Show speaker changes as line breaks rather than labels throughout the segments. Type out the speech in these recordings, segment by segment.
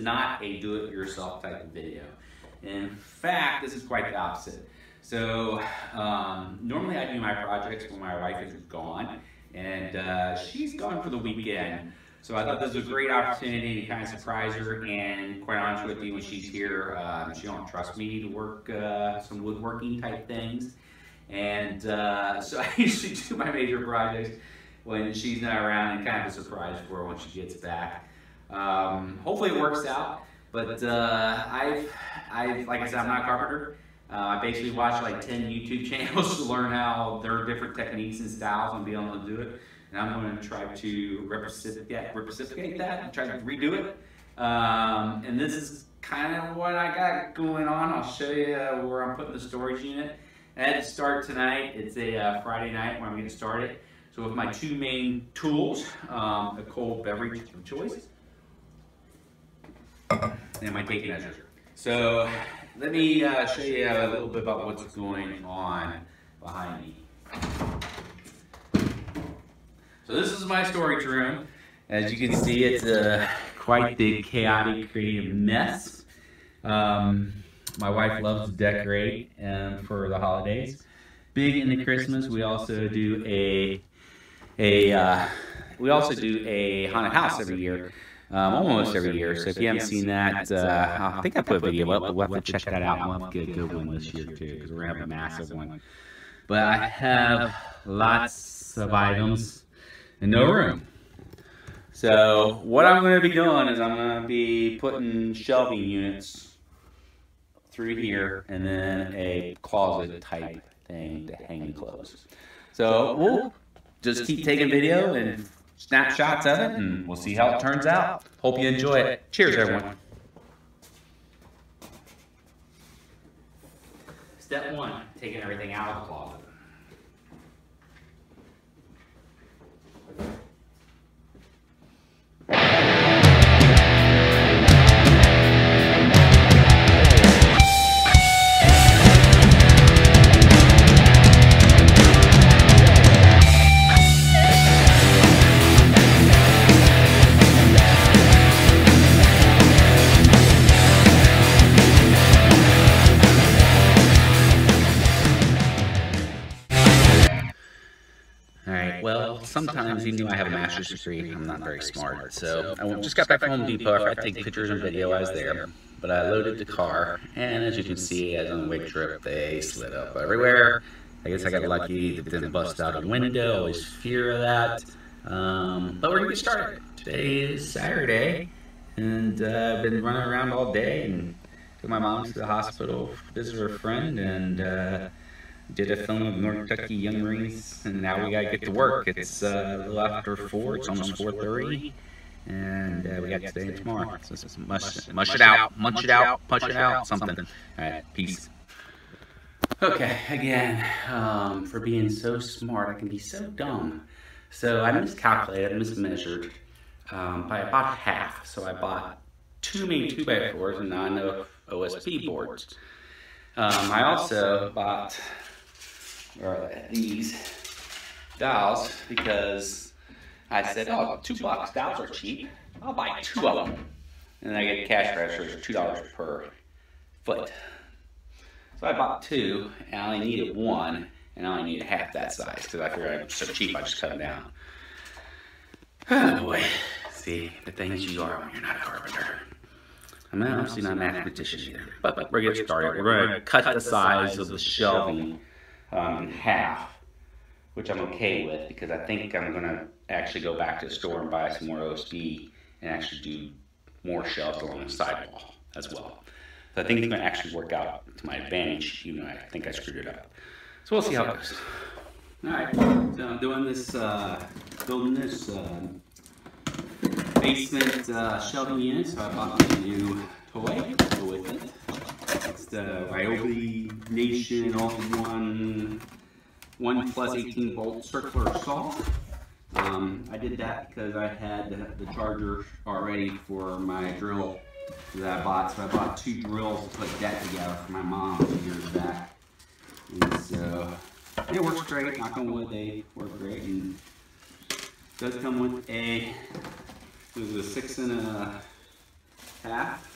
is not a do-it-yourself type of video. In fact, this is quite the opposite. So normally I do my projects when my wife is gone, and she's gone for the weekend. So I thought this was a great opportunity to kind of surprise her, and quite honest with you, when she's here, she don't trust me to work some woodworking type things. And so I usually do my major projects when she's not around, and kind of a surprise for her when she gets back. Hopefully it works out, but like I said, I'm not a carpenter. I basically watch like 10 YouTube channels to learn how there are different techniques and styles and be able to do it. And I'm going to try to reciprocate that and try to redo it. And this is kind of what I got going on. I'll show you where I'm putting the storage unit. I had to start tonight. It's a Friday night when I'm getting started. So with my two main tools, a cold beverage of choice, and my tape measure. So let me show you a little bit about what's going on behind me. So this is my storage room. As you can see, it's quite the chaotic, creative mess. My wife loves to decorate for the holidays. Big into Christmas. We also do a haunted house every year, almost every year. So if you haven't seen that, I think I put a video up. We'll have to check that out. We'll have to get a good one this year too, because we're gonna have a massive one. But I have lots of items and no room. So what I'm going to be doing is I'm going to be putting shelving units through here, and then a closet type thing to hang the clothes. So we'll just keep taking video and snapshots of it, and we'll see how it turns out. Hope you enjoy it. Cheers, everyone. Step one, taking everything out of the closet. Well, sometimes, even though I have a master's degree, I'm not very smart. So I just got back from Home Depot. I forgot to take pictures and video. I was there. But I loaded the car, and as you can see, as on the wig trip, they slid up everywhere. I guess I got lucky that didn't bust out a window. Always fear of that. But we're going to get started. Today is Saturday, and I've been running around all day and took my mom to the hospital, visited her friend, and did a film of North Kentucky Young Marines, and now we gotta get to work. It's a little after 4, it's almost 4:30, and we got today and tomorrow. So it's mush it out, munch it out, punch it out, something. All right, peace. Okay, again, for being so smart, I can be so dumb. So I miscalculated, mismeasured by about half. So I bought 2 main 2x4s and 9 OSB boards. I also bought these dowels because I said, oh, $2, dowels are cheap. I'll buy 2 of them. And then I get cash registers, $2 per foot. So I bought 2, and I only needed 1, and I only needed half that size because I figured I'm so cheap, I just cut them down. Oh boy, see, the things you are when you're not a carpenter. I'm obviously not a mathematician either, but we're getting started. We're going to cut the size of the shelving in half, which I'm okay with because I think I'm going to actually go back to the store and buy some more OSB and actually do more shelves along the sidewall as well. So I think it's going to actually work out to my advantage, even though I think I screwed it up. So we'll see how it goes. Alright, so I'm doing this, building this basement shelving unit, so I bought a new toy to go with it. It's the Ryobi Nation All-in-One 1+ 18 volt circular saw. I did that because I had the charger already for my drill that I bought. So I bought 2 drills to put that together for my mom a few years back. And so it works great. Knock on wood, they work great. And it does come with a 6 and half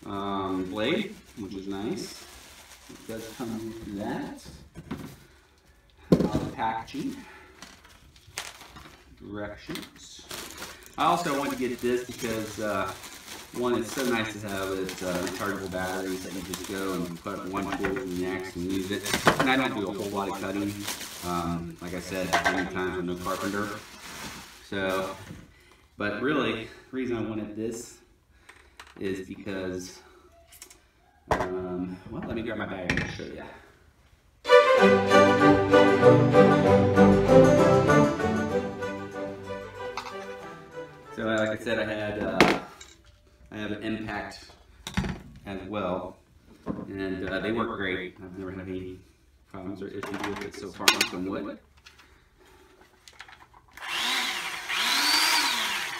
blade, which is nice. It does come with that. The packaging directions. I also want to get this because one, it's so nice to have. It's rechargeable batteries that you just go and put one tool in the next and use it. And I don't do a whole lot of cutting. Like I said, many times I'm no carpenter. So, but really, the reason I wanted this is because, well, let me grab my bag and show you. So, like I said, I have an impact as well, and they work great. I've never had any problems or issues with it so far. Knock on wood.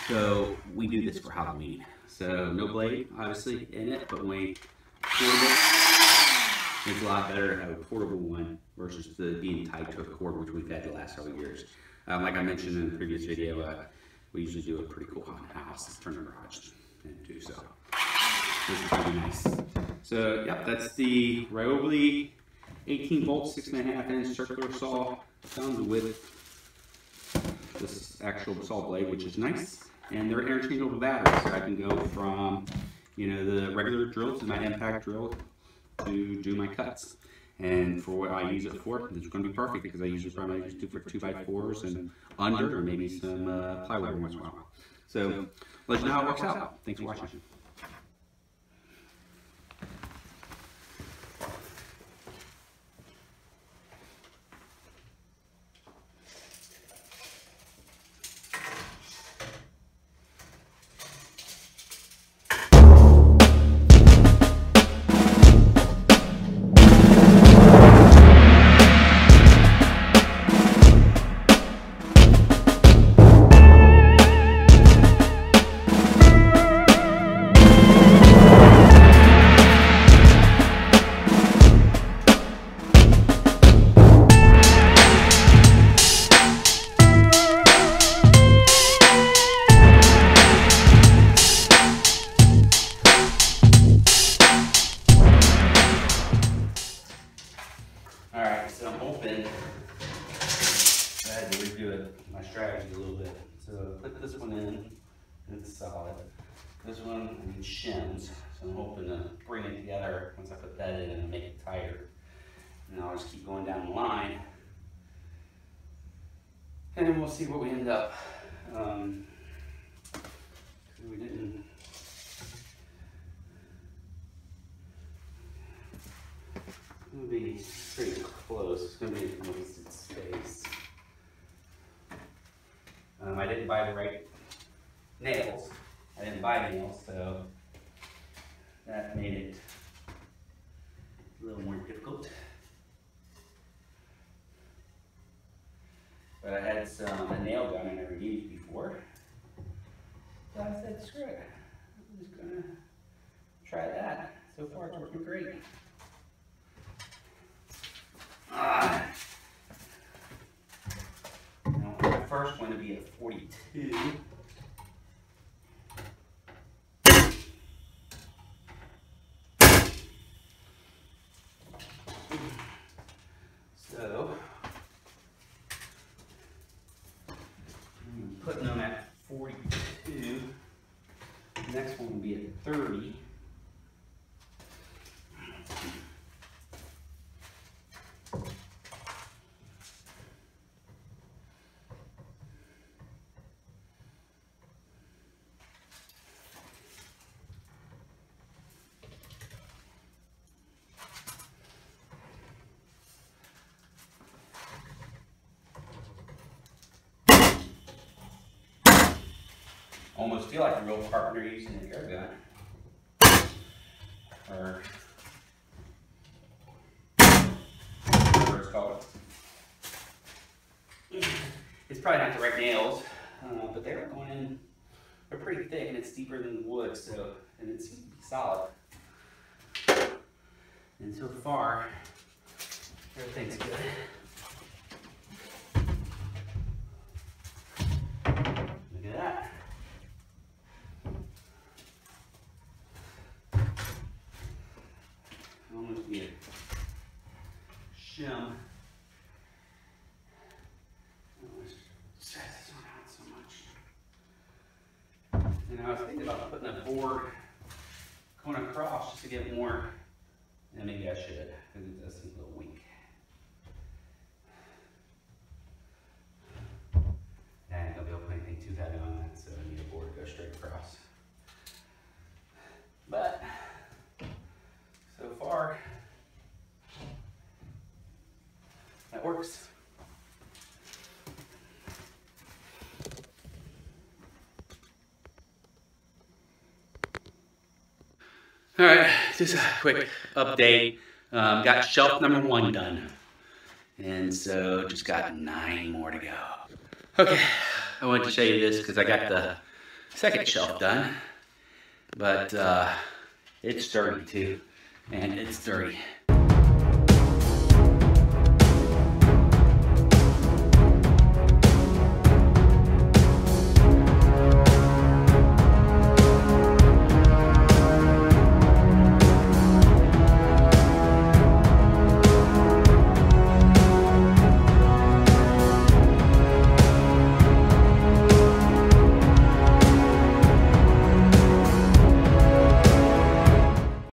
So we do this for Halloween. So no blade, obviously, in it, but when we portable, it's a lot better to have a portable one versus being tied to a cord, which we've had the last several years. Like I mentioned in the previous video, we usually do a pretty cool haunted house, turn the garage into, so this is pretty nice. So yeah, that's the Ryobi 18 volt, 6.5 inch circular saw. Comes with this actual saw blade, which is nice. And they're interchangeable batteries, so I can go from, the regular drill to my impact drill to do my cuts. And for what I use it for, it's going to be perfect because I usually primarily use it for 2x4s and under, or maybe some plywood once in a while. So let you know how it works out. Thanks for watching. Alright, so I'm hoping I had to redo my strategy a little bit. So put this one in, and it's solid. This one needs shims, so I'm hoping to bring it together once I put that in and make it tighter. And I'll just keep going down the line, and then we'll see what we end up. We didn't. It's going to be pretty close. It's going to be a wasted space. I didn't buy the right nails. I didn't buy nails, so that made it a little more difficult. But I had a nail gun I never used before. So I said, screw it. I'm just going to try that. So far, it's working great. Now, my first one to be at 42. So, I'm putting them at 42. The next one will be at 30. Almost feel like a real carpenter using an air gun. Or whatever it's called. It's probably not the right nails, but they're going in, they're pretty thick and it's deeper than the wood, so, and it seems to be solid. And so far, everything's good. Look at that. gym. Stretch this one out so much. And I was thinking about putting a board going across just to get more, and maybe I should, because it does seem a little weak. I ain't gonna be able to put anything too heavy on that, so I need a board to go straight across. But, so far, that works. All right, just a quick update. Got shelf number 1 done. And so just got 9 more to go. Okay, I wanted to show you this because I got the second shelf done. But it's dirty too, and it's dirty.